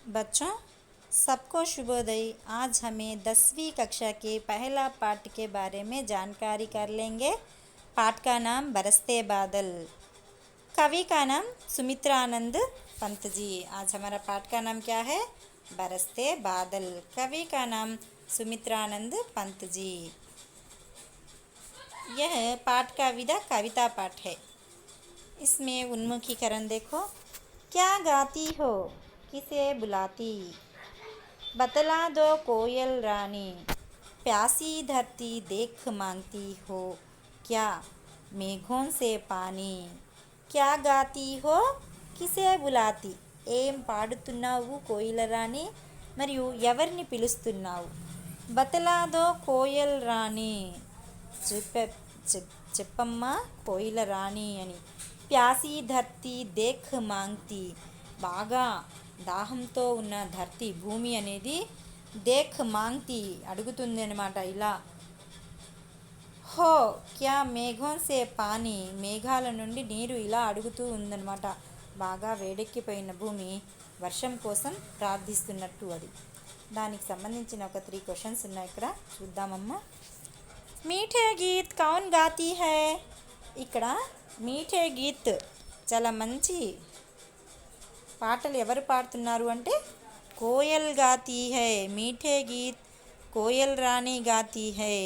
बच्चों, सबको शुभोदय। आज हमें 10वीं कक्षा के पहला पाठ के बारे में जानकारी कर लेंगे। पाठ का नाम बरसते बादल। कवि का नाम सुमित्रानंद पंत जी। आज हमारा पाठ का नाम क्या है? बरसते बादल। कवि का नाम सुमित्रानंद पंत जी। यह पाठ का विधा कविता पाठ है। इसमें उन्मुखीकरण देखो। क्या गाती हो, किसे बुलाती, बतला दो कोयल रानी, प्यासी धरती देख मांगती हो, क्या मेघों से पानी। क्या गाती हो, కిసే బులాతి, ఏం పాడుతున్నావు కోయిల రాణి, మరియు ఎవరిని పిలుస్తున్నావు. బతలాదో కోయల్ రాణి, చెప్పమ్మా కోయిల రాణి అని. ప్యాసీ ధర్తీ దేఖ్ మాంగ్తీ, బాగా దాహంతో ఉన్న ధర్తి భూమి అనేది దేఖ్ మాంగ్తీ అడుగుతుంది అనమాట. ఇలా హో క్యా మేఘం సే పానీ, మేఘాల నుండి నీరు ఇలా అడుగుతూ ఉందన్నమాట. బాగా వేడెక్కిపోయిన భూమి వర్షం కోసం ప్రార్థిస్తున్నట్టు అది. దానికి సంబంధించిన ఒక 3 క్వశ్చన్స్ ఉన్నాయి, ఇక్కడ చూద్దామమ్మా. మీఠే గీత్ కౌన్ గాతీ హై. ఇక్కడ మీఠే గీత్ చాలా మంచి పాటలు ఎవరు పాడుతున్నారు అంటే కోయల్ గాతీ హై. మీఠే గీత్ కోయల్ రాణి గాతీ హై.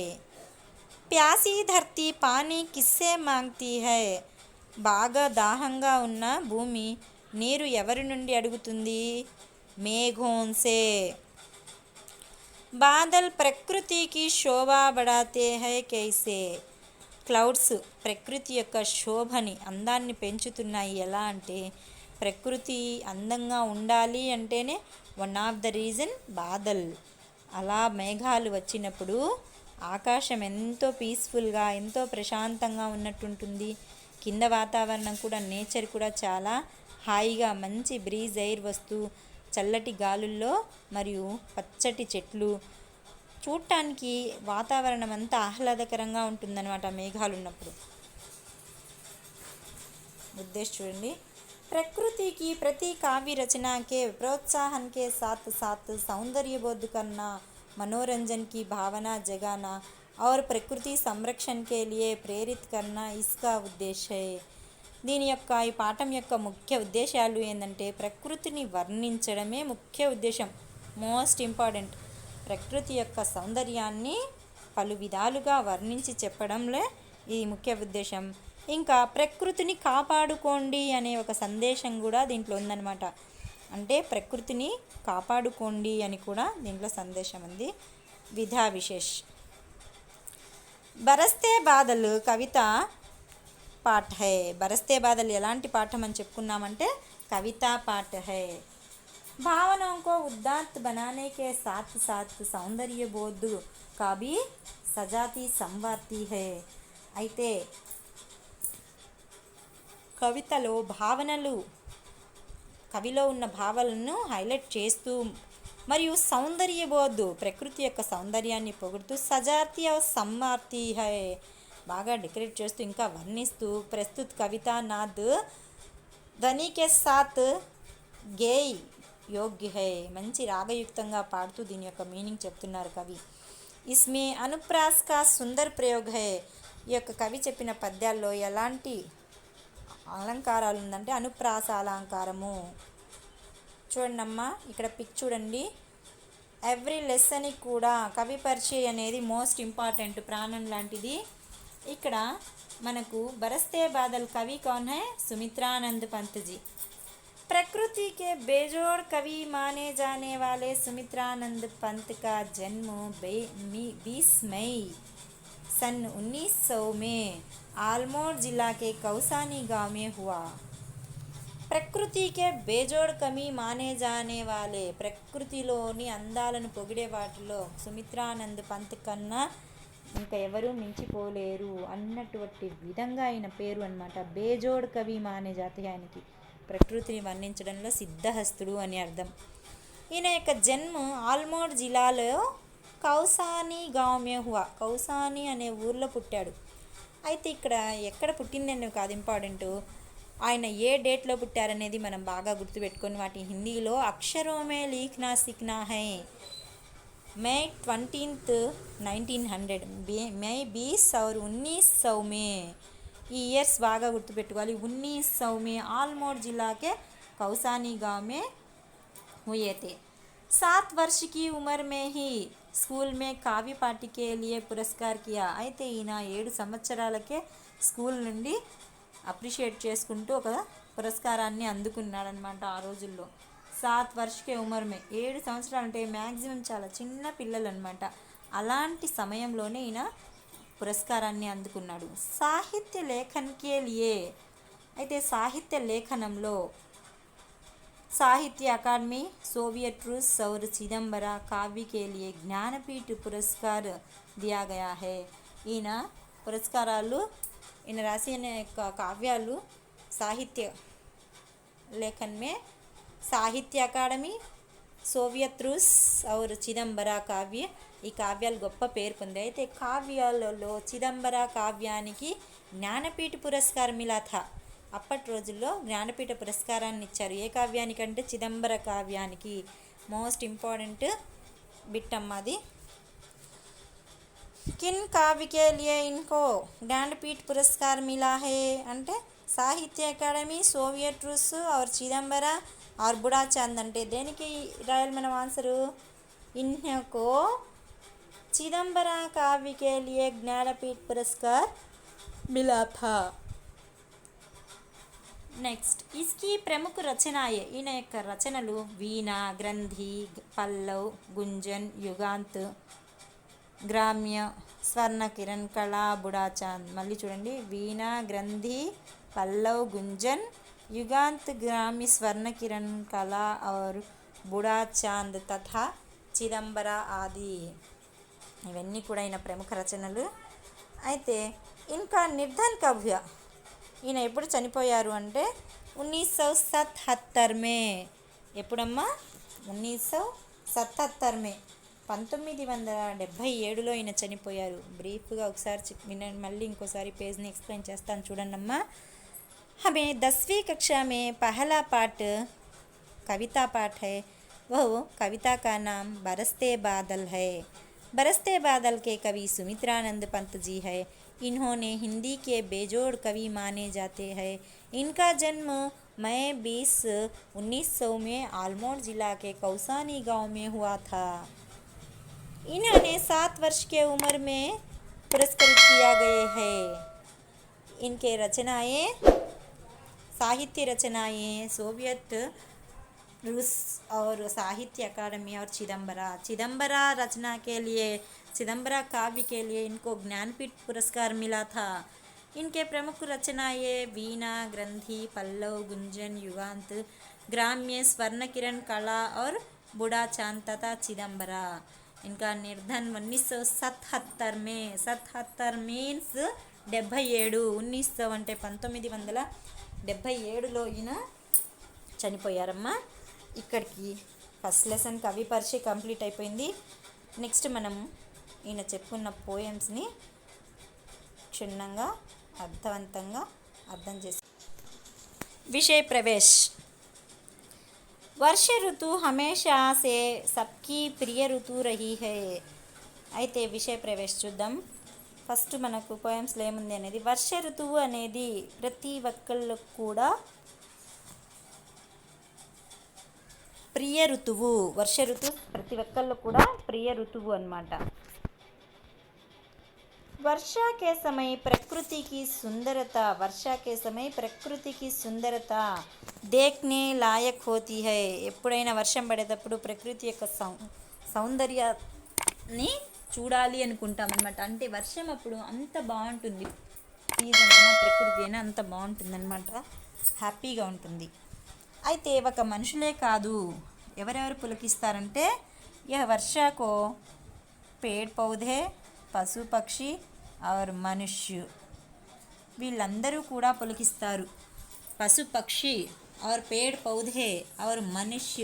ప్యాసీ ధర్తీ పానీ కిస్సే మాంగ్తీ హై. బాగా దాహంగా ఉన్న భూమి నీరు ఎవరి నుండి అడుగుతుంది? మేఘోన్సే. బాదల్ ప్రకృతికి శోభా బడాతే హై కైసే. క్లౌడ్స్ ప్రకృతి యొక్క శోభని, అందాన్ని పెంచుతున్నాయి. ఎలా అంటే ప్రకృతి అందంగా ఉండాలి అంటేనే one of the reason Badal. అలా మేఘాలు వచ్చినప్పుడు ఆకాశం ఎంతో పీస్ఫుల్గా, ఎంతో ప్రశాంతంగా ఉన్నట్టుంటుంది. కింద వాతావరణం కూడా, నేచర్ కూడా చాలా హాయిగా, మంచి బ్రీజ్ ఎయిర్ వస్తూ, చల్లటి గాలుల్లో మరియు పచ్చటి చెట్లు, చూడటానికి వాతావరణం అంతా ఆహ్లాదకరంగా ఉంటుందన్నమాట మేఘాలు ఉన్నప్పుడు. ఉద్దేశం చూడండి. प्रकृति की प्रति काव्य रचना के प्रोत्साहन के साथ साथ सौंदर्य बोध करना, मनोरंजन की भावना जगाना और प्रकृति संरक्षण के लिए प्रेरित करना इसका उद्देश्य है. దీని యొక్క ఈ పాఠం యొక్క ముఖ్య ఉద్దేశాలు ఏంటంటే ప్రకృతిని వర్ణించడమే ముఖ్య ఉద్దేశం, మోస్ట్ ఇంపార్టెంట్. ప్రకృతి యొక్క సౌందర్యాన్ని పలు విధాలుగా వర్ణించి చెప్పడంలో ఇది ముఖ్య ఉద్దేశం. ఇంకా ప్రకృతిని కాపాడుకోండి అనే ఒక సందేశం కూడా దీంట్లో ఉందన్నమాట. అంటే ప్రకృతిని కాపాడుకోండి అని కూడా దీంట్లో సందేశం ఉంది. విధా విశేష్. బరస్తే బాదల్ కవిత పాఠ హై. బరస్తే బాదల్ ఎలాంటి పాఠం అని చెప్పుకున్నామంటే కవితా పాఠ హై. భావనోं को उदात्त बनाने के साथ साथ सौंदर्य बोध का भी सजाती संवारती है. అయితే కవితలో భావనలు, కవిలో ఉన్న భావాలను హైలైట్ చేస్తూ మరియు సౌందర్యబోధ్ ప్రకృతి యొక్క సౌందర్యాన్ని పొగుడుతూ, సజాతి సమ్మార్తి హై బాగా డెకరేట్ చేస్తూ ఇంకా వర్ణిస్తూ, ప్రస్తుత కవిత నాద్ ధ్వనికే సాత్ గేయ్ యోగ్య హై మంచి రాగయుక్తంగా పాడుతూ దీని యొక్క మీనింగ్ చెప్తున్నారు కవి. ఇస్మే అనుప్రాస్ కా సుందర్ ప్రయోగ్ హై. ఈ యొక్క కవి చెప్పిన పద్యాల్లో ఎలాంటి అలంకారాలు ఉందంటే అనుప్రాస అలంకారము. చూడండమ్మా, ఇక్కడ పిక్ చూడండి. ఎవ్రీ లెసన్కి కూడా కవి పరిచయం అనేది మోస్ట్ ఇంపార్టెంట్, ప్రాణం లాంటిది. ఇక్కడ మనకు బరస్తే బాదల్ కవి కౌన్ హై? సుమిత్రానంద్ పంత్ जी. प्रकृति के बेजोड़ कवि माने जाने वाले सुमित्रानंद पंत का जन्म 20 मई सन 1900 में आलमोड़ जिला के कौसानी गांव में हुआ. ప్రకృతి కే బేజోడ్ కవి మానే జానే వాలే, ప్రకృతిలోని అందాలను పొగిడే వాటిలో సుమిత్రానంద్ పంత్ కన్నా ఇంకా ఎవరూ మించిపోలేరు అన్నటువంటి విధంగా ఆయన పేరు అన్నమాట. బేజోడ్ కవి మానే జాతే, ఆయనకి ప్రకృతిని వర్ణించడంలో సిద్ధహస్తుడు అని అర్థం. ఈయన యొక్క జన్మ ఆల్మోడ్ జిల్లాలో కౌసానీ గావ్ మే హువా, కౌసానీ అనే ఊర్లో పుట్టాడు. అయితే ఇక్కడ ఎక్కడ పుట్టిందని కాదు ఇంపార్టెంట్, ఆయన ఏ డేట్లో పుట్టారనేది మనం బాగా గుర్తుపెట్టుకొని వాటి హిందీలో అక్షరో మే లీఖనా సీఖనా హై. మే 20 1900 మే 20 और 1900 में ఈ ఇయర్స్ బాగా గుర్తుపెట్టుకోవాలి. 1900 में आलमोड़ जिला के कौसानी गांव में हुए थे. 7 वर्ष की उम्र में ही స్కూల్ మే కావ్య పార్టీ కే లియే పురస్కార్ కియా. అయితే ఈయన 7 సంవత్సరాలకే స్కూల్ నుండి అప్రిషియేట్ చేసుకుంటూ ఒక పురస్కారాన్ని అందుకున్నాడనమాట ఆ రోజుల్లో. 7 వర్షకే ఉమర్ మే, 7 సంవత్సరాలు అంటే మ్యాక్సిమం చాలా చిన్న పిల్లలు అనమాట. అలాంటి సమయంలోనే ఈయన పురస్కారాన్ని అందుకున్నాడు. సాహిత్య లేఖన్కే లియే, అయితే సాహిత్య లేఖనంలో साहित्य अकादमी, सोवियत रूस और चिदंबरा काव्य के लिए ज्ञानपीठ पुरस्कार दिया गया है. ఈయన పురస్కారాలు ఈయన రాసిన కావ్యాలు సాహిత్య లేఖన్ మే సాహిత్య అకాడమీ, సోవియత్ రూస్ और చిదంబరా కావ్య, ఈ కావ్యాలు గొప్ప పేరు పొందాయి. అయితే కావ్యాలలో చిదంబరా కావ్యానికి జ్ఞానపీఠ పురస్కారం మిలా థా. అప్పటి రోజుల్లో జ్ఞానపీఠ పురస్కారాన్ని ఇచ్చారు. ఏ కావ్యానికంటే చిదంబర కావ్యానికి. మోస్ట్ ఇంపార్టెంట్ బిట్ అమ్మ అది. కిన్ కావ్య కే లియే ఇన్కో జ్ఞానపీఠ పురస్కార్ మిలా హే అంటే సాహిత్య అకాడమీ, సోవియట్ రూస్ और చిదంబర और బుడా చాంద్. అంటే దేనికి రాయాలి మనం ఆన్సరు? ఇన్కో చిదంబర కావ్య కే లియే జ్ఞానపీఠ పురస్కార్ మిలా థా. నెక్స్ట్ ఇస్కి ప్రముఖ రచనాయే, ఈయన యొక్క రచనలు వీణ, గ్రంథి, పల్లవ్, గుంజన్, యుగాంత్, గ్రామ్య, స్వర్ణకిరణ్, కళా, బుడా చాంద్. మళ్ళీ చూడండి, వీణ, గ్రంథి, పల్లవ్, గుంజన్, యుగాంత్, గ్రామ్య, స్వర్ణకిరణ్, కళా और బుడా చాంద్ తథా చిదంబర ఆది. ఇవన్నీ కూడా ఈయన ప్రముఖ రచనలు. అయితే ఇంకా నిర్ధన్ కవ్య, ఈయన ఎప్పుడు చనిపోయారు అంటే 1977 మే. ఎప్పుడమ్మా? 1977 మే, 1977లో ఈయన చనిపోయారు. బ్రీఫ్గా ఒకసారి వినండి, మళ్ళీ ఇంకోసారి పేజ్ని ఎక్స్ప్లెయిన్ చేస్తాను చూడండి అమ్మా. हमें 10वीं कक्षा में पहला पाठ कविता पाठ है. वह कविता का नाम बरसते बादल है. बरसते बादल के कवि सुमित्रानंद पंत जी है. इन्होंने हिंदी के बेजोड़ कवि माने जाते हैं. इनका जन्म मई 20 1900 में आलमोड़ जिला के कौसानी गांव में हुआ था. इन्होंने 7 वर्ष के उम्र में पुरस्कृत किया गए हैं. इनके रचनाएं साहित्य रचनाएं सोवियत रूस और साहित्य अकादमी और चिदंबरा रचना के लिए, चिदंबरा काव्य के लिए इनको ज्ञानपीठ पुरस्कार मिला था. इनके प्रमुख रचनाएं वीणा, ग्रंथि, पल्लव, गुंजन, युगांत, ग्राम्य, स्वर्णकिरण, कला और बूढ़ा चांद तथा चिदंबरा. इनका निर्धन 1977 में. 77 मीन्स 77. 1900 అంటే 1977లో ఈయన చనిపోయారమ్మా. ఇక్కడికి ఫస్ట్ లెసన్ కవి పరిచయ కంప్లీట్ అయిపోయింది. నెక్స్ట్ మనం ఈయన చెప్పుకున్న పోయమ్స్ని క్షుణ్ణంగా అర్థవంతంగా అర్థం చేసి విషయ ప్రవేశ్. వర్ష ఋతు హమేషా సే సబ్కి ప్రియ ఋతు రహీ హై. అయితే విషయ ప్రవేశ్ చూద్దాం. ఫస్ట్ మనకు పోయమ్స్లో ఏముంది అనేది, వర్ష ఋతువు అనేది ప్రతి ఒక్కళ్ళకు కూడా ప్రియ ఋతువు. వర్ష ఋతువు ప్రతి ఒక్కళ్ళు కూడా ప్రియ ఋతువు అన్నమాట. वर्षा के समय प्रकृति की सुंदरता, वर्षा के समय प्रकृति की सुंदरता देखने लायक होती है. ఎప్పుడైనా వర్షం పడేటప్పుడు ప్రకృతి యొక్క సౌందర్యాన్ని చూడాలి అనుకుంటాం అనమాట. అంటే వర్షం అప్పుడు అంత బాగుంటుంది, సీజన్ అయినా ప్రకృతి అయినా అంత బాగుంటుంది అనమాట, హ్యాపీగా ఉంటుంది. అయితే ఒక మనుషులే కాదు, ఎవరెవరు పులకిస్తారంటే యహ వర్షాకో పేడ్ పౌధే, పశు పక్షి और మనుష్య, వీళ్ళందరూ కూడా పులకిస్తారు. పశు పక్షి और पेड़ पौधे और मनुष्य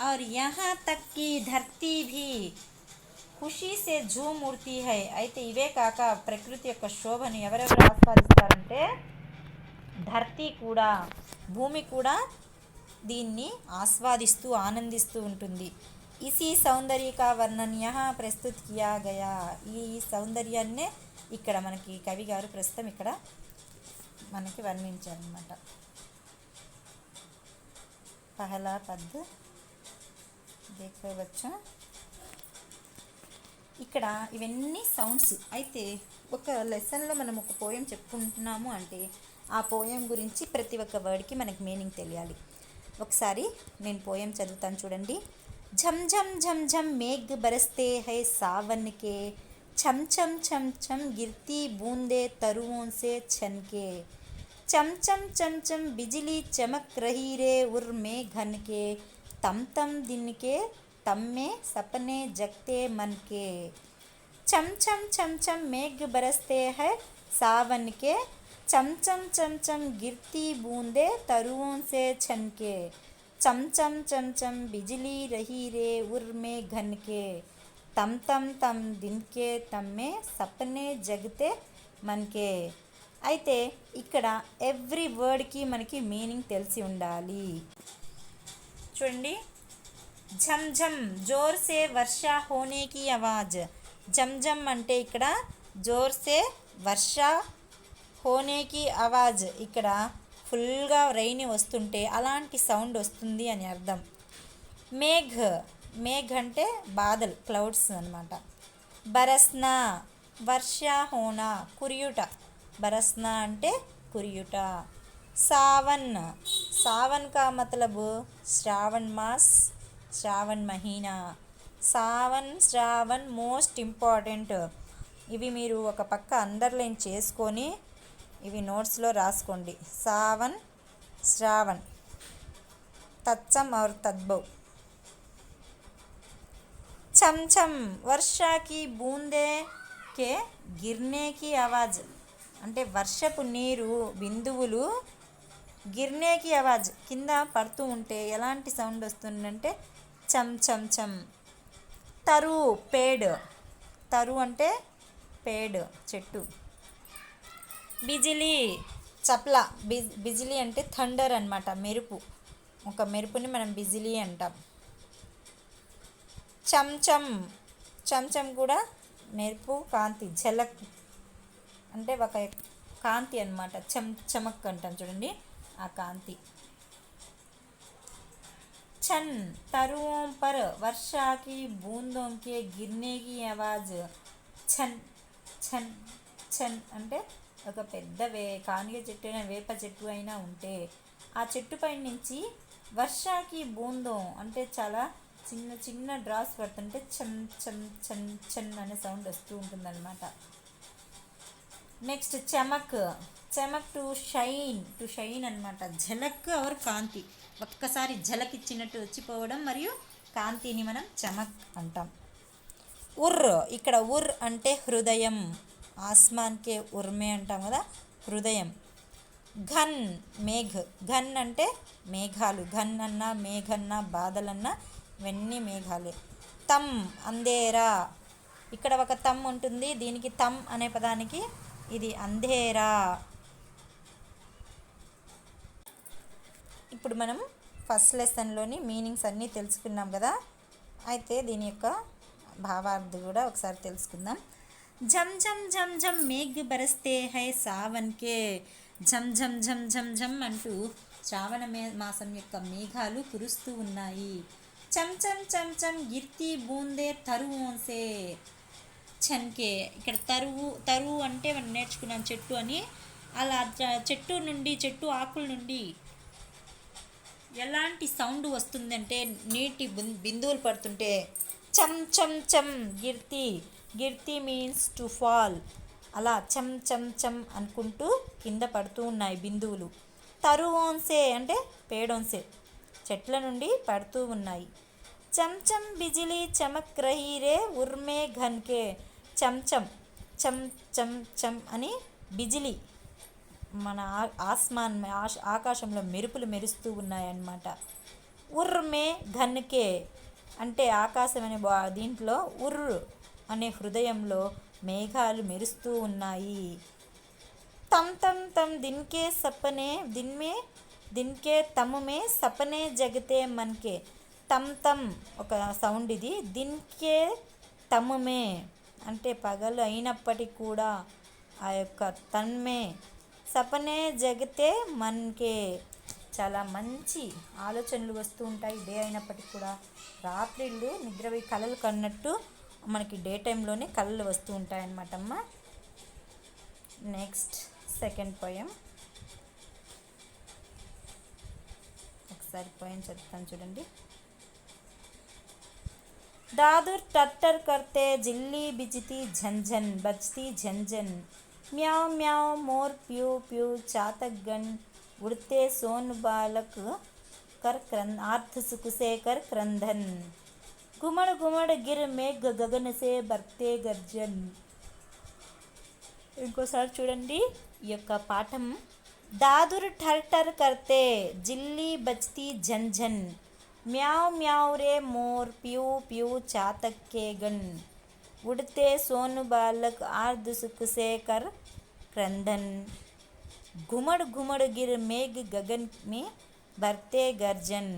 और यहाँ तक की धरती भी ఖుషీ సే झूम उड़ती है. అయితే ఇవే కాక ప్రకృతి యొక్క శోభను ఎవరెవరు ఆస్వాదిస్తారంటే ధర్తీ కూడా, భూమి కూడా దీన్ని ఆస్వాదిస్తూ ఆనందిస్తూ ఉంటుంది. ఇసి సౌందర్య కా వర్ణన్ యహా ప్రస్తుత్ కియా గయా. ఈ సౌందర్యాన్నే ఇక్కడ మనకి కవి గారు ప్రస్తుతం ఇక్కడ మనకి వర్ణించారనమాట. పహలా పద్ देखो ఇక్కడ ఇవన్నీ సౌండ్స్. అయితే ఒక లెసన్లో మనం ఒక పోయం చెప్పుకుంటున్నాము అంటే ఆ పోయం గురించి ప్రతి ఒక్క వర్డ్కి మనకి మీనింగ్ తెలియాలి. ఒకసారి నేను పోయం చదువుతాను చూడండి. झम झम झम झम मेघ बरसते है सावन के, छम छम छम छम गिरती बूंदे तरुओं से छनके, चम चम चम चम बिजली चमक रही रे उर में घन के, तम तम दिन के तम में सपने जगते मन के. चम चम चम चम मेघ बरसते हैं सावन के, चम चम चम चम गिरती बूंदे तरुओं से छनके, चम चम चम चम बिजली रही रे उर में घन के, तम तम तम दिन के तम में सपने जगते मन के. అయితే ఇక్కడ ఎవ్రీ వర్డ్కి మనకి మీనింగ్ తెలిసి ఉండాలి. చూడండి, झम झम जोर से वर्षा होने की आवाज़. झम झम అంటే ఇక్కడ జోర్ సే వర్షా హోనేకి ఆవాజ్, ఇక్కడ ఫుల్గా రెయిన్ వస్తుంటే అలాంటి సౌండ్ వస్తుంది అని అర్థం. మేఘ్, మేఘ్ అంటే బాదల్, క్లౌడ్స్ అనమాట. బరస్నా, వర్షా హోనా, కురియుట. బరస్నా అంటే కురియుట. సావన్, సావన్ కా మతలబ్ శ్రావణ్ మాస్, శ్రావణ్ మహీనా. సావన్, శ్రావణ్ మోస్ట్ ఇంపార్టెంట్. ఇవి మీరు ఒక పక్క అండర్లైన్ చేసుకొని ఇవి నోట్స్లో రాసుకోండి. సావన్, శ్రావణ్, తత్సం और తద్భవ్. छम छम वर्षा की बूंदे के गिरने की आवाज़ అంటే వర్షపు నీరు బిందువులు గిర్నేకి ఆవాజ్ కింద పడుతూ ఉంటే ఎలాంటి సౌండ్ వస్తుందంటే చమ్ చమ్ చమ్. తరు, పేడ్, తరు అంటే పేడ్ చెట్టు. బిజిలీ, చప్లా, బిజిలీ అంటే థండర్ అనమాట, మెరుపు. ఒక మెరుపుని మనం బిజిలీ అంటాం. చమ్చమ్, చమ్చమ్ కూడా మెరుపు, కాంతి. ఝలక్ అంటే ఒక కాంతి అనమాట. చమక్ అంటాం చూడండి, ఆ కాంతి. छन तरुओं पर वर्षा की बूंदों के गिरने की आवाज़. छन छन छन అంటే ఒక పెద్ద కానిగ చెట్టు అయినా వేప చెట్టు అయినా ఉంటే ఆ చెట్టుపై నుంచి వర్షాకి బూందం అంటే చాలా చిన్న చిన్న డ్రాప్స్ పడుతుంటే చమ్ చమ్ చన్ చన్ అనే సౌండ్ వస్తూ ఉంటుందన్నమాట. నెక్స్ట్ చమక్, చమక్ టు షైన్ అనమాట. ఝలక్ ఆర్ కాంతి, ఒక్కసారి ఝలక్ ఇచ్చినట్టు వచ్చిపోవడం, మరియు కాంతిని మనం చమక్ అంటాం. ఉర్, ఇక్కడ ఉర్ అంటే హృదయం. ఆస్మాన్కే ఉర్మే అంటాం కదా, హృదయం. ఘన్, మేఘ్, ఘన్ అంటే మేఘాలు. ఘన్ అన్న, మేఘన్న, బాదలన్న ఇవన్నీ మేఘాలే. తమ్, అంధేరా. ఇక్కడ ఒక తమ్ ఉంటుంది, దీనికి తమ్ అనే పదానికి ఇది అంధేరా. ఇప్పుడు మనం ఫస్ట్ లెసన్లోని మీనింగ్స్ అన్నీ తెలుసుకున్నాం కదా, అయితే దీని యొక్క భావార్థం కూడా ఒకసారి తెలుసుకుందాం. झम झम झम झम మేఘ్ బరస్తే హై సావన్కే. झम झम झम झम झम అంటూ శ్రావణ మాసం యొక్క మేఘాలు కురుస్తూ ఉన్నాయి. చమ్ చమ్ చమ్ చమ్ గిర్తి బూందే తరువోంసే ఛన్కే. ఇక్కడ తరువు అంటే మనం నేర్చుకున్నాం చెట్టు అని. అలా చెట్టు నుండి, చెట్టు ఆకుల నుండి ఎలాంటి సౌండ్ వస్తుందంటే నీటి బిందువులు పడుతుంటే cham cham cham గిర్తి. గిర్తి means to fall. అలా చమ్ చమ్ చమ్ అనుకుంటూ కింద పడుతూ ఉన్నాయి బిందువులు. తరువోన్సే అంటే పేడోన్సే, చెట్ల నుండి పడుతూ ఉన్నాయి. చమ్ చమ్ బిజిలీ చమక్ రహీ రే ఉర్మే ఘన్కే. చంచం, చమ్ చమ్ చమ్ అని బిజిలీ మన ఆకాశంలో మెరుపులు మెరుస్తూ ఉన్నాయన్నమాట. ఉర్మే ఘన్కే అంటే ఆకాశం అనే దీంట్లో ఉర్ అనే హృదయంలో మేఘాలు మెరుస్తూ ఉన్నాయి. तम तम तम दिन के तम में सपने जगते मन के తమ్ తమ్ ఒక సౌండ్ ఇది. దిన్కే తమ్మే అంటే పగలు అయినప్పటికీ కూడా ఆ యొక్క తన్మే సపనే జగితే మన్కే చాలా మంచి ఆలోచనలు వస్తూ ఉంటాయి. డే అయినప్పటికీ కూడా రాత్రిళ్ళు నిద్రపోయి కలలు కన్నట్టు మనకి డే టైంలోనే కళలు వస్తూ ఉంటాయి అన్నమాట అమ్మ. Next second poem. ఒకసారి పోయం చదువుతాను చూడండి. दादुर टट्टर करते जिल्ली बिजती झंझन बजती झंझन म्याओ म्याओ मोर प्यू प्यू चातक गण उड़ते सोन बालक कर आर्थ सुख से कर क्रंदन घुमड़ घुमड़ गिर मेघ गगन से बरते गर्जन. ఇంకోసారి చూడండి ఈ యొక్క పాఠం. दादुर ठर करते जिल्ली बजती झंझन म्याओ म्याओ रे मोर प्यू प्यू चातक के गण उड़ते सोन बालक आर्द सुख से कर क्रंदन घुमड़ घुमड़ गिर मेघ गगन में भरते गर्जन.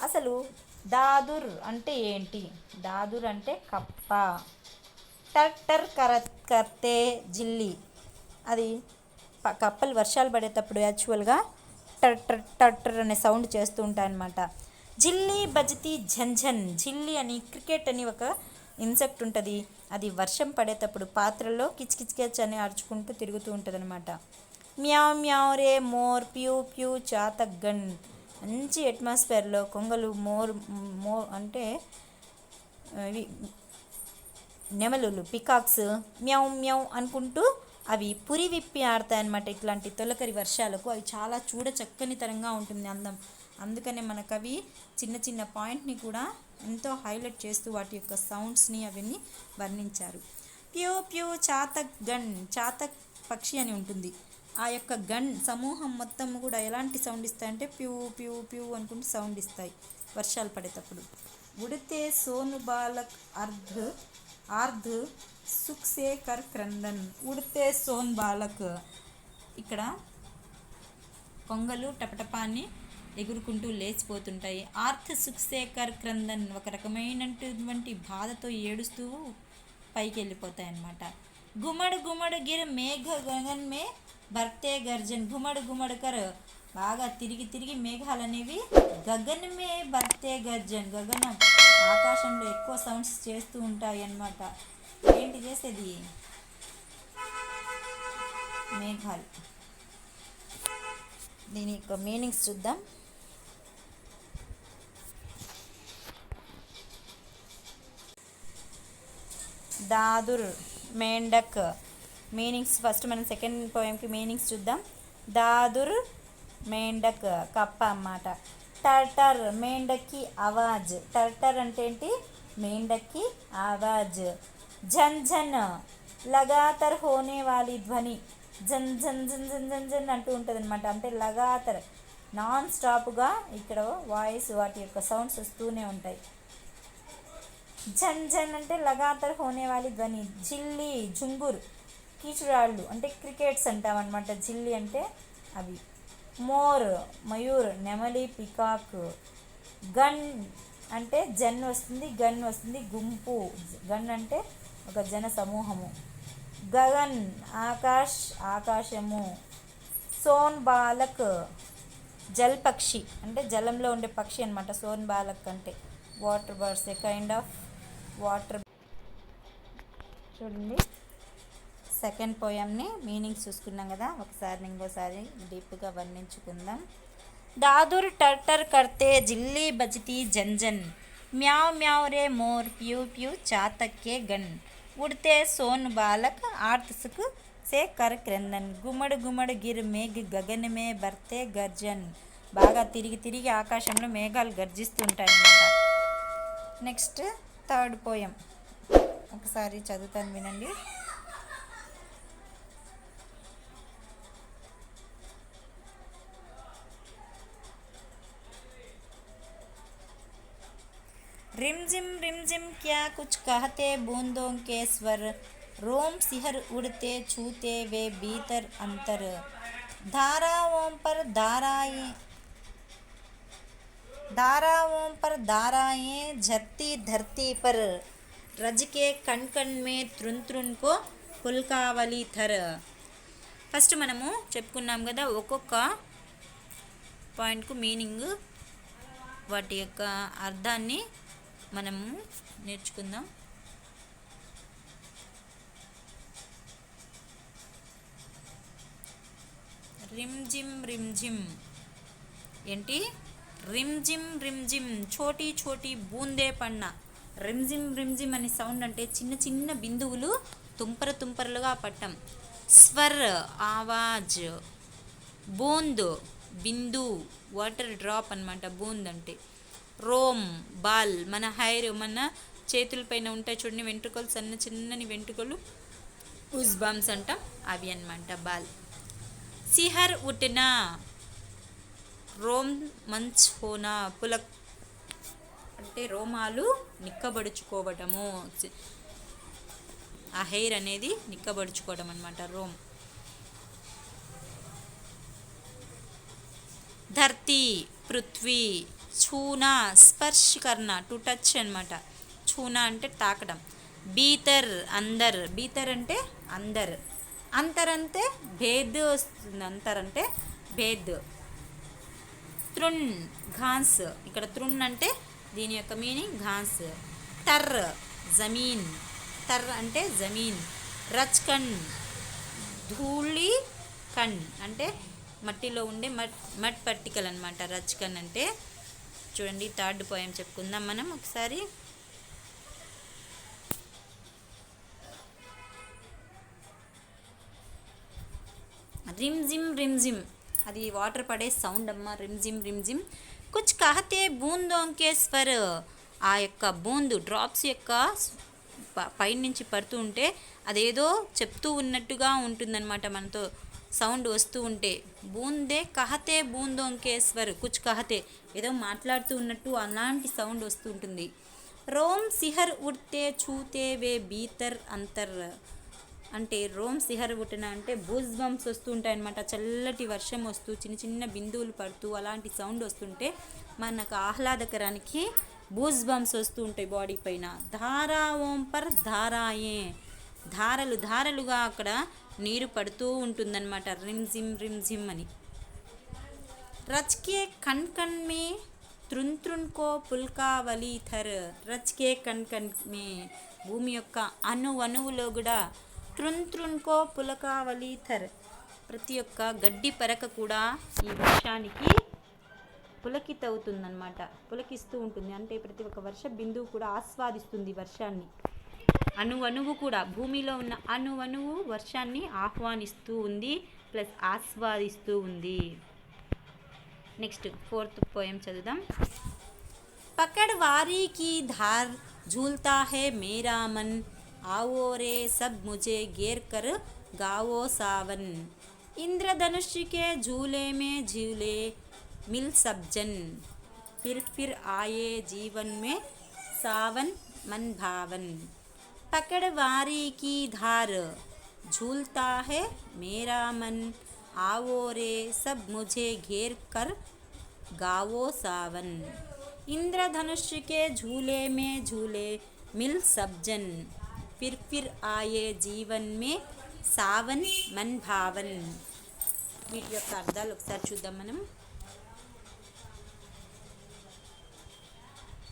అసలు దాదుర్ అంటే ఏంటి? దాదుర్ అంటే కప్ప. టర్టర్ కర్తే జిల్లి, అది కప్పలు వర్షాలు పడేటప్పుడు యాక్చువల్గా టర్టర్ టర్టర్ అనే సౌండ్ చేస్తూ ఉంటాయన్నమాట. జిల్లి బజతి ఝంఝన్, జిల్లి అని క్రికెట్ అని ఒక ఇన్సెక్ట్ ఉంటుంది. అది వర్షం పడేటప్పుడు పాత్రలో కిచకిచకిచ్ అని అరుచుకుంటూ తిరుగుతూ ఉంటుంది అనమాట. మ్యావ్ మ్యావ్ రే మోర్ ప్యూ ప్యూ చాతక్ గన్, మంచి అట్మాస్ఫియర్లో కొంగలు మోర్ అంటే నెమలులు పికాక్స్ మ్యావ్ మ్యావ్ అనుకుంటూ అవి పురి విప్పి ఆడతాయన్నమాట. ఇట్లాంటి తొలకరి వర్షాలకు అవి చాలా చూడ చక్కనితనంగా ఉంటుంది అందం. అందుకనే మనకు అవి చిన్న చిన్న పాయింట్ని కూడా ఎంతో హైలైట్ చేస్తూ వాటి యొక్క సౌండ్స్ని అవన్నీ వర్ణించారు. ప్యూ ప్యూ చాతక్ గన్, చాతక్ పక్షి అని ఉంటుంది. ఆ యొక్క గన్ సమూహం మొత్తం కూడా ఎలాంటి సౌండ్ ఇస్తాయంటే ప్యూ ప్యూ ప్యూ అనుకుంటూ సౌండ్ ఇస్తాయి వర్షాలు పడేటప్పుడు. ఉడితే సోను బాలక్ ఆర్ధ్ సుఖ్ సే కర్ క్రందన్, ఉడితే సోన్ బాలక్, ఇక్కడ కొంగలు టపటపాన్ని ఎగురుకుంటూ లేచిపోతుంటాయి. ఆర్థ్ సుఖ్ సే కర్ క్రందన్, ఒక రకమైనటువంటి బాధతో ఏడుస్తూ పైకి వెళ్ళిపోతాయి అన్నమాట. గుమడ్ గుమడ్ గిర్ మేఘ గగన్ మే భర్తే గర్జన్, గుమడ్ గుమడ్ కర్ బాగా తిరిగి తిరిగి మేఘాలు అనేవి గగన్ మే భర్తే గర్జన్, గగనం ఆకాశంలో ఎక్కువ సౌండ్స్ చేస్తూ ఉంటాయి అన్నమాట. ఏంటి చేసేది? మేఘాలు. దీని యొక్క మీనింగ్స్ చూద్దాం. దాదుర్ మేండక్ మీనింగ్స్ ఫస్ట్ మనం సెకండ్ పోయంకి మీనింగ్స్ చూద్దాం. దాదుర్ మేండక్ కప్ప అన్నమాట. టర్టర్ మేండక్కి ఆవాజ్, టర్టర్ అంటే ఏంటి? మేండక్కి ఆవాజ్. झन झन लगातार होने वाली ध्वनि, జన్ జన్ జన్ జన్ జన్ జన్ అంటూ ఉంటుంది అనమాట. అంటే లగాతర్ నాన్ స్టాప్గా ఇక్కడ వాయిస్ వాటి యొక్క సౌండ్స్ వస్తూనే ఉంటాయి. జన్ జన్ అంటే లగాతర్ హోనే వాలి ధ్వని. జిల్లి జుంగుర్ కీచురాళ్ళు అంటే క్రికెట్స్ అంటాం అనమాట. జిల్లి అంటే అవి. మోర్ మయూర్ నెమలి పికాక్. గన్ అంటే జన్ వస్తుంది, గన్ వస్తుంది, గుంపు. గన్ అంటే ఒక జన సమూహము. గగన్ ఆకాష్ ఆకాశము. సోన్ బాలక్ జల్ పక్షి అంటే జలంలో ఉండే పక్షి అనమాట. సోన్ బాలక్ అంటే water birds, A kind of water. చూడండి సెకండ్ పోయంని మీనింగ్స్ చూసుకున్నాం కదా, ఒకసారి ఇంకోసారి డీప్గా వర్ణించుకుందాం. दादुर टर्टर करते जिल्ली बजती झंझन म्याव म्याव रे मोर प्यू प्यू चातक के गन उड़ते सोन बालक आर्त सुख से कर क्रंदन गुमड़ गुमड़ गिर मेघ गगन में भरते गर्जन. బాగా తిరిగి తిరిగి ఆకాశంలో మేఘాలు గర్జిస్తుంటాయన్నమాట. నెక్స్ట్ థర్డ్ పోయం ఒకసారి చదువుతాను వినండి. रिमझिम क्या कुछ कहते बूंदों के स्वर रोम सिहर उड़ते छूते वे भीतर अंतर धाराओं पर धाराएं धाराओं पर धाराएं झरती धरती पर रज के कण कण में త్రున్ త్రున్ को పుల్కావలి థర్. ఫస్ట్ మనము చెప్పుకున్నాం కదా ఒక్కొక్క పాయింట్కు మీనింగ్ వాటి యొక్క అర్థాన్ని మనము నేర్చుకుందాం. రిమ్జిమ్ రిమ్జిమ్ ఏంటి? రిమ్జిమ్ రిమ్జిమ్ చోటీ చోటీ బూందే పన్న. రిమ్జిమ్ రిమ్జిమ్ అనే సౌండ్ అంటే చిన్న చిన్న బిందువులు తుంపర తుంపరలుగా పట్టం. స్వర్ ఆవాజ్, బూంద్ బిందు వాటర్ డ్రాప్ అనమాట బూంద్ అంటే. రోమ్ బాల్ మన హైర్ మన చేతులపైన ఉంటాయి చూడండి వెంట్రుకలు, సన్న చిన్నని వెంట్రుకలు ఉస్ బామ్స్ అంటాం, అవి అనమాట బాల్. సిహర్ ఉట్నా రోమ్ మంచ్ హోనా పులక్ అంటే రోమాలు నిక్కబడుచుకోవటము, ఆ హెయిర్ అనేది నిక్కబడుచుకోవడం అనమాట రోమ్. ధర్తీ పృథ్వీ, ఛూనా స్పర్శ్ కర్ణ టు టచ్ అనమాట, ఛూనా అంటే తాకడం. భీతర్ అందర్, భీతర్ అంటే అందర్, అంతర్ అంటే భేద్ వస్తుంది, అంతర్ అంటే భేద్. త్రున్ ఘాస్, ఇక్కడ త్రున్ అంటే దీని యొక్క మీనింగ్ ఘాస్. టర్ జమీన్, టర్ అంటే జమీన్. రచ్కన్ ధూళి కణ్ అంటే మట్టిలో ఉండే మట్ పర్టికల్ అనమాట రచ్కన్ అంటే. చూడండి థర్డ్ పోయం చెప్పుకుందాం మనం ఒకసారి. రిమ్జిమ్ రిమ్జిమ్ అది వాటర్ పడే సౌండ్ అమ్మ, రిమ్జిమ్ రిమ్జిమ్. కుచ్ కహతే బూందోంకే స్వర్, ఆ యొక్క బూందు డ్రాప్స్ యొక్క పైనుంచి పడుతూ ఉంటే అదేదో చెప్తూ ఉన్నట్టుగా ఉంటుందన్నమాట, మనతో సౌండ్ వస్తూ ఉంటే. బూందే కహతే బూందోంకే స్వర్, కుచ్ కహతే ఏదో మాట్లాడుతూ ఉన్నట్టు అలాంటి సౌండ్ వస్తూ ఉంటుంది. రోమ్ సిహర్ ఉడ్తే చూతే వే భీతర్ అంతర్ అంటే రోమ్ సిహర్ ఉట్టిన అంటే బూజ్ బంప్స్ వస్తూ ఉంటాయి అనమాట, చల్లటి వర్షం వస్తూ చిన్న చిన్న బిందువులు పడుతూ అలాంటి సౌండ్ వస్తుంటే మనకు ఆహ్లాదకరానికి బూజ్ బంప్స్ వస్తూ ఉంటాయి బాడీ పైన. ధారా ఓం పర్ ధారాయే, ధారలు ధారలుగా అక్కడ నీరు పడుతూ ఉంటుందన్నమాట రిమ్జిమ్ రిమ్జిమ్ అని. రచ్కే కణ్ కణ్ మే త్రున్ త్రున్ కో పుల్కావలి థర్, రచ్కే కణ్ కణ్ మే భూమి యొక్క అణువులో కూడా త్రున్ త్రున్ కో పులకావలి థర్ ప్రతి ఒక్క గడ్డి పరక కూడా ఈ వర్షానికి పులకితవుతుందన్నమాట, పులకిస్తూ ఉంటుంది. అంటే ప్రతి ఒక్క వర్ష బిందువు కూడా ఆస్వాదిస్తుంది వర్షాన్ని. అణువణువు కూడా భూమిలో ఉన్న అణువణువు వర్షాన్ని ఆహ్వానిస్తూ ఉంది ప్లస్ ఆస్వాదిస్తూ ఉంది. నెక్స్ట్ ఫోర్త్ పోయం చదువుదాం. పకడ్ వారీకి ధార్ झूलता है मेरा मन आओ रे सब मुझे घेर कर गाओ सावन इंद्रधनुष के झूले में झूले मिल सब जन फिर आए जीवन में सावन मन भावन. पकड़ वारी की धार झूलता है मेरा मन आओ रे सब मुझे घेर कर गाओ सावन इंद्रधनुष के झूले में झूले मिल सब जन फिर आए जीवन में सावन मन भावन. వీటి యొక్క అర్థాలు ఒకసారి చూద్దాం మనం.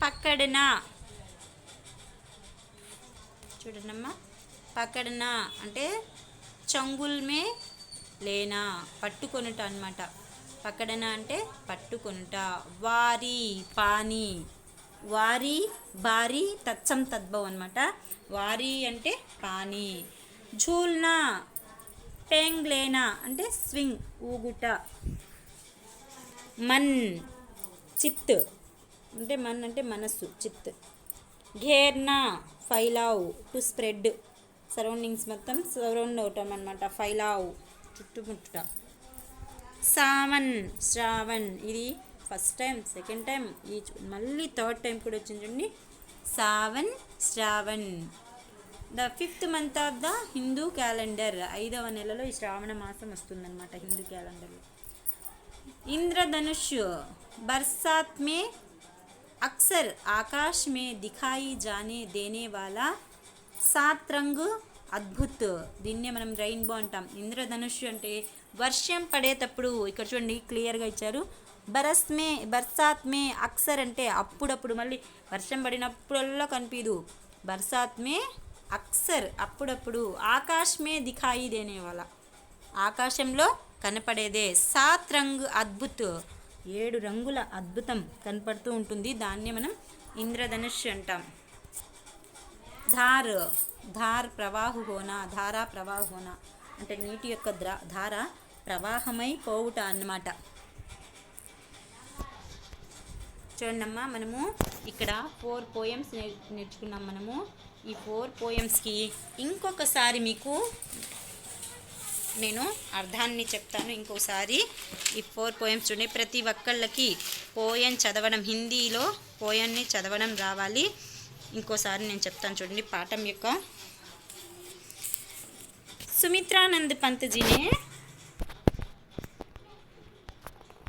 పక్కడనా చూడండమ్మా, పక్కడనా అంటే చంగుల్మే లేనా పట్టుకొనుట అన్నమాట. పక్కడనా అంటే పట్టుకొనుట. వారి పానీ, వారి బారి తత్సం తద్భవం అనమాట. వారి అంటే పానీ. ఝూల్నా టెంగ్లేనా అంటే స్వింగ్ ఊగుట. మన్ చిత్ అంటే మన్ అంటే మనస్సు చిత్. ఘేర్నా ఫైలావ్ టు స్ప్రెడ్ సరౌండింగ్స్ మొత్తం సరౌండ్ అవటం అనమాట, ఫైలావ్ చుట్టుముట్టుట. సావన్ శ్రావణ్ ఇది ఫస్ట్ టైం సెకండ్ టైం మళ్ళీ థర్డ్ టైం కూడా వచ్చింది చూడండి. Sawan Shravan. The 5th month of the Hindu calendar, 5వ నెలలో ఈ శ్రావణ మాసం వస్తుందన్నమాట హిందూ క్యాలెండర్లో. ఇంద్రధనుష్ బర్సాత్ మే అక్సర్ ఆకాశ్ మే దిఖాయి జానే దేనే వాలా సాత్ రంగ్ అద్భుత్. దీన్నే మనం రెయిన్బో అంటాం. ఇంద్రధనుష్ అంటే వర్షం పడేటప్పుడు, ఇక్కడ చూడండి క్లియర్గా ఇచ్చారు. బర్సాత్ మే అక్సర్ అంటే అప్పుడప్పుడు, మళ్ళీ వర్షం పడినప్పుడల్లా కనిపించదు. బర్సాత్ మే అక్సర్ అప్పుడప్పుడు, ఆకాశ్ మే దిఖాయి దేనే వాలా ఆకాశంలో కనపడేదే, సాత్ రంగ్ అద్భుత్ 7 రంగుల అద్భుతం కనపడుతూ ఉంటుంది. దాన్నే మనం ఇంద్రధనుష్ అంటాం. ధార్ ధార్ ప్రవాహు హోనా, ధారా ప్రవాహు హోనా అంటే నీటి యొక్క ధార ప్రవాహమై పోవుట అన్నమాట. చూడండమ్మా, మనము ఇక్కడ 4 పోయమ్స్ నేర్చుకున్నాం. మనము ఈ 4 పోయమ్స్కి ఇంకొకసారి మీకు నేను అర్థాన్ని చెప్తాను. ఇంకోసారి ఈ 4 పోయమ్స్ చూడండి. ప్రతి ఒక్కళ్ళకి పోయం చదవడం, హిందీలో పోయాన్ని చదవడం రావాలి. ఇంకోసారి నేను చెప్తాను చూడండి పాఠం యొక్క. సుమిత్రానంద్ పంత్ జీనే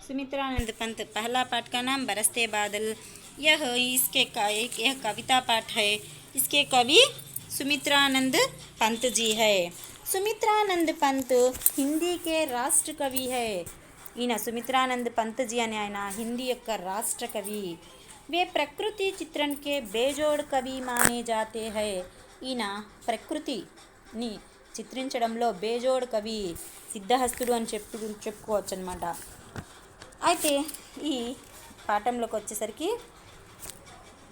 सुमित्रानंद पंत, पहला पाठ का नाम बरसते बादल। यह कविता पाठ है। इसके कवि सुमित्रानंद पंत जी है। सुमित्रानंद पंत हिंदी के राष्ट्र कवि है। ఈయన సుమిత్రానంద్ పంత్ జీ అనే ఆయన హిందీ యొక్క రాష్ట్ర కవి. वे प्रकृति चित्रण के बेजोड़ कवि माने जाते हैं. ఈయన ప్రకృతిని చిత్రించడంలో బేజోడ్ కవి, సిద్ధహస్తుడు అని చెప్పుకోవచ్చు అనమాట. అయితే ఈ పాఠంలోకి వచ్చేసరికి,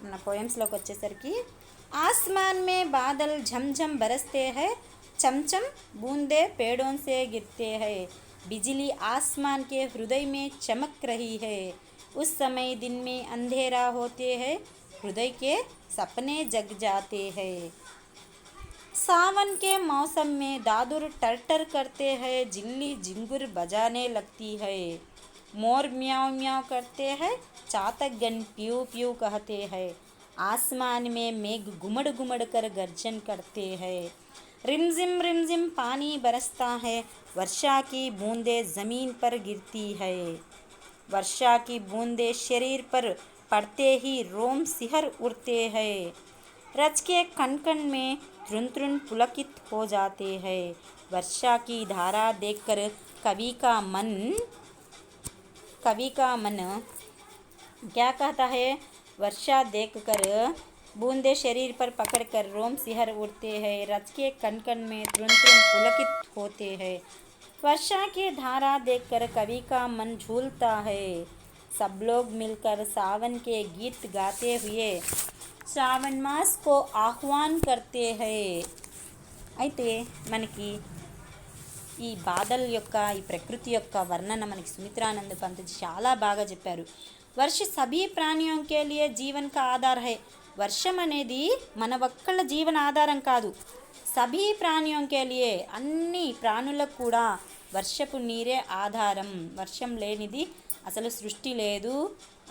మన పోయమ్స్లోకి వచ్చేసరికి, आसमान में बादल झमझम बरसते हैं, चमचम बूंदे पेड़ों से गिरते हैं, बिजली आसमान के हृदय में चमक रही है, उस समय दिन में अंधेरा होते हैं, हृदय के सपने जग जाते हैं. सावन के मौसम में दादुर टर टर करते हैं, जिल्ली झिंगुर बजाने लगती है, मोर म्याऊं म्याऊं करते हैं, चातक गण प्यू प्यू कहते हैं, आसमान में मेघ घुमड़ घुमड़ कर गर्जन करते हैं, रिमझिम पानी बरसता है, वर्षा की बूंदें ज़मीन पर गिरती है, वर्षा की बूंदें शरीर पर पड़ते ही रोम सिहर उड़ते हैं, रज के कण कण में त्रुन त्रुन पुलकित हो जाते हैं, वर्षा की धारा देखकर कवि का मन क्या कहता है, वर्षा देखकर बूंदे शरीर पर पकड़कर रोम सिहर उड़ते हैं, रज के कण कण में त्रुन त्रुन पुलकित होते हैं, वर्षा की धारा देखकर कवि का मन झूलता है, सब लोग मिलकर सावन के गीत गाते हुए सावन मास को आह्वान करते हैं. అయితే మనకి ఈ బాదల్ యొక్క, ఈ ప్రకృతి యొక్క వర్ణన మనకి సుమిత్రానంద పంత్ చాలా బాగా చెప్పారు. వర్ష సభీ ప్రాణియోం కే లియే జీవన్ కా ఆధార్ హై. వర్షం అనేది మన ఒక్కళ్ళ జీవన ఆధారం కాదు, సభీ ప్రాణియోం కే లియే అన్ని ప్రాణులకు కూడా వర్షపు నీరే ఆధారం. వర్షం లేనిది అసలు సృష్టి లేదు,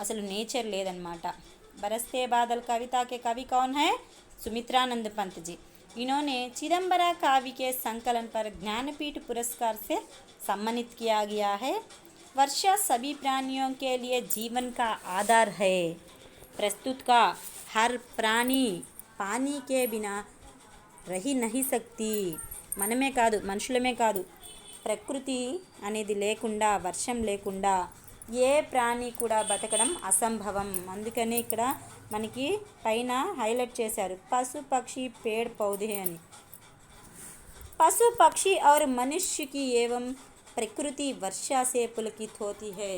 అసలు నేచర్ లేదన్నమాట. बरसते बादल कविता के कवि कौन है? सुमित्रानंद पंत जी. इन्होंने चिदम्बरा काव्य के संकलन पर ज्ञानपीठ पुरस्कार से सम्मानित किया गया है. वर्षा सभी प्राणियों के लिए जीवन का आधार है. प्रस्तुत का हर प्राणी पानी के बिना रही नहीं सकती. మనమే కాదు, మనుషులమే కాదు, ప్రకృతి అనేది లేకుండా, వర్షం లేకుండా ఏ ప్రాణి కూడా బతకడం అసంభవం. అందుకని ఇక్కడ మనకి పైన హైలైట్ చేశారు పశు పక్షి పేడ్ పౌధే అని. పశు పక్షి और मनुष्य की एवं ప్రకృతి వర్షా సే పులకిత్ హోతీ హై.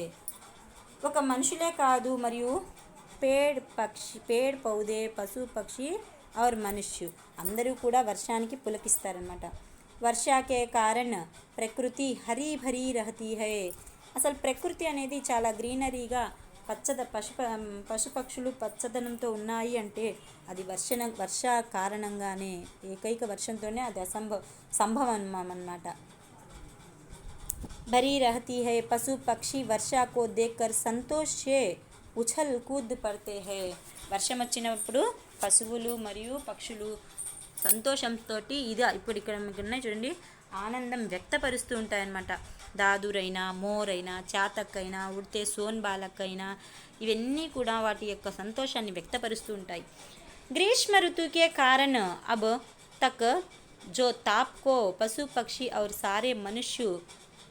ఒక మనుషులే కాదు, మరియు పేడ్ పౌధే, పశు పక్షి और మనుష్య అందరూ కూడా వర్షానికి పులకిస్తారనమాట. వర్షా కే కారణ్ ప్రకృతి హరీ భరీ రహతీ హై. అసలు ప్రకృతి అనేది చాలా గ్రీనరీగా పశుపక్షులు పచ్చదనంతో ఉన్నాయి అంటే అది వర్ష కారణంగానే, ఏకైక వర్షంతోనే అది సంభవం అన్నమాట. భరీ రహతీ హై. పశు పక్షి వర్షా కో దేఖ్కర్ సంతోష్ సే ఉఛల్ కూద్ పడతే హై. వర్షం వచ్చినప్పుడు పశువులు మరియు పక్షులు సంతోషంతో ఇది ఇప్పుడు ఇక్కడ మీకు ఉన్నాయి చూడండి, ఆనందం వ్యక్తపరుస్తూ ఉంటాయన్నమాట. దాదురైనా, మోరైనా, చాతక్కైనా, ఉడితే సోన్ బాలక్కైనా ఇవన్నీ కూడా వాటి యొక్క సంతోషాన్ని వ్యక్తపరుస్తూ ఉంటాయి. గ్రీష్మ ఋతుకే కారణ అబ్ తక్ जो ताप को पशु पक्षी और सारे मनुष्य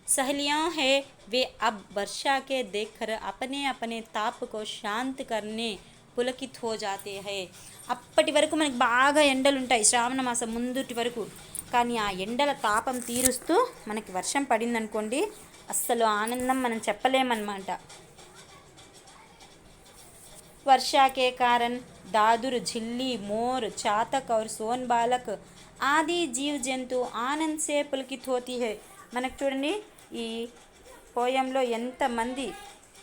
सहेलियाँ हैं, वे अब वर्षा के देखकर अपने अपने ताप को शांत करने పులకిత్ హో జాతే హై. అప్పటి వరకు మనకి బాగా ఎండలు ఉంటాయి శ్రావణ మాసం ముందుటి వరకు, కానీ ఆ ఎండల తాపం తీరుస్తూ మనకి వర్షం పడిందనుకోండి, అస్సలు ఆనందం మనం చెప్పలేమన్నమాట. वर्षा के कारण दादुर, झिल्ली, मोर, चातक और सोन बालक ఆది జీవ జంతు ఆనంద్ సే పులకిత్ హోతీ హై. మనకు చూడండి ఈ పోయంలో ఎంతమంది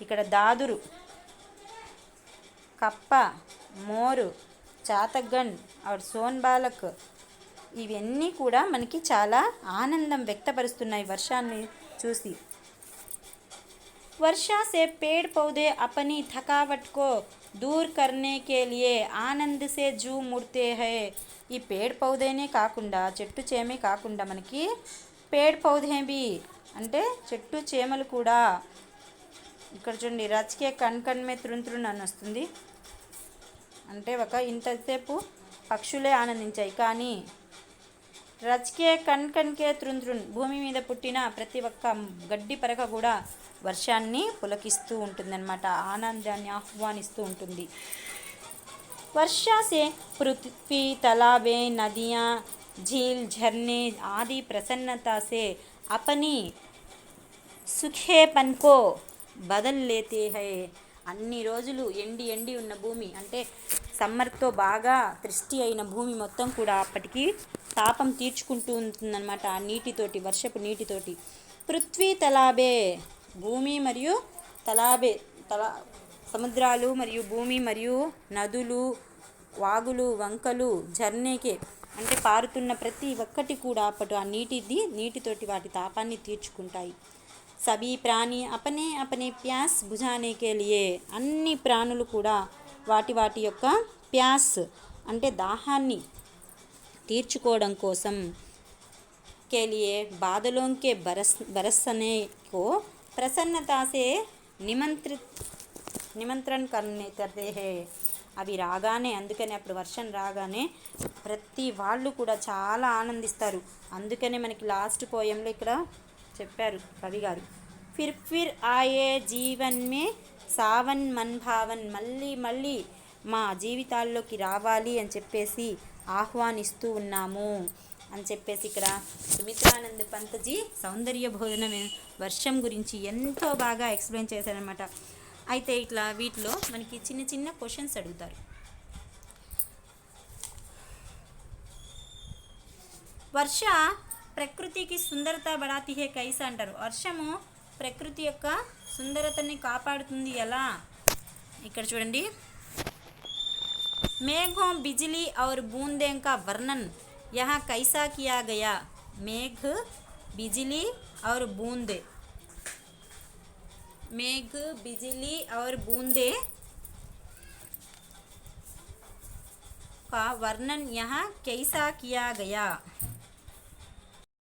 ఇక్కడ దాదురు, కప్ప, మోరు, చాతగన్ और సోన్ బాలక్ ఇవన్నీ కూడా మనకి చాలా ఆనందం వ్యక్తపరుస్తున్నాయి వర్షాన్ని చూసి. वर्षा से पेड़ पौधे अपनी थकावट को दूर करने के लिए आनंद से झूम उठते हैं. ఈ పేడ్ పౌధేనే కాకుండా, చెట్టు చేమే కాకుండా మనకి పేడ్ పౌధే బి అంటే చెట్టు చేమలు కూడా, ఇక్కడ చూడండి రచకే కణ్ మే త్రున్ అని వస్తుంది, అంటే ఒక ఇంతసేపు పక్షులే ఆనందించాయి, కానీ రచకే కణ్కే త్రున్ భూమి మీద పుట్టిన ప్రతి ఒక్క గడ్డి పరక కూడా వర్షాన్ని పులకిస్తూ ఉంటుందన్నమాట, ఆనందాన్ని ఆహ్వానిస్తూ ఉంటుంది. वर्षा से पृथ्वी, तालाबें, नदियाँ, झील, झरने आदि प्रसन्नता से अपनी सुखेपन को बदल लेते हैं. అన్ని రోజులు ఎండి ఉన్న భూమి అంటే సమ్మర్తో బాగా తృష్టి అయిన భూమి మొత్తం కూడా అప్పటికి తాపం తీర్చుకుంటూ ఉంటుందన్నమాట ఆ నీటితోటి, వర్షపు నీటితోటి. పృథ్వీ, తలాబే భూమి మరియు తలాబే సముద్రాలు మరియు భూమి మరియు నదులు, వాగులు, వంకలు, झरनेके అంటే పారుతున్న ప్రతి ఒక్కటి కూడా అప్పటి ఆ నీటితోటి వాటి తాపాన్ని తీర్చుకుంటాయి. సభీ ప్రాణి అపనే అపనే ప్యాస్ బుझाने के लिए అన్ని ప్రాణులు కూడా వాటి యొక్క ప్యాస్ అంటే దాహాన్ని తీర్చుకోవడం కోసం के लिए बादलों के बरसने को प्रसन्नता से నిమంత్రణ करते हैं. అవి రాగానే, అందుకని అప్పుడు వర్షం రాగానే ప్రతి వాళ్ళు కూడా చాలా ఆనందిస్తారు. అందుకనే మనకి లాస్ట్ పోయంలో ఇక్కడ చెప్పారు కవి గారు, ఫిర్ ఆయే జీవన్ మే సావన్ మన్ భావన్, మళ్ళీ మా జీవితాల్లోకి రావాలి అని చెప్పేసి ఆహ్వానిస్తూ ఉన్నాము అని చెప్పేసి ఇక్కడ సుమిత్రానంద్ పంతజీ సౌందర్య బోధన వర్షం గురించి ఎంతో బాగా ఎక్స్ప్లెయిన్ చేశారనమాట. అయితే ఇట్లా వీటిలో మనకి చిన్న క్వశ్చన్స్ అడుగుతారు. వర్ష ప్రకృతికి సుందరత బడాతి హే కైసా అంటారు. వర్షము ప్రకృతి యొక్క సుందరతని కాపాడుతుంది ఎలా? ఇక్కడ చూడండి, మేఘం, బిజిలీ और बूंदे का वर्णन यहाँ कैसा किया गया. मेघ, बिजली और बूंदे, मेघ, बिजली और बूंदे का वर्णन यहाँ कैसा किया गया.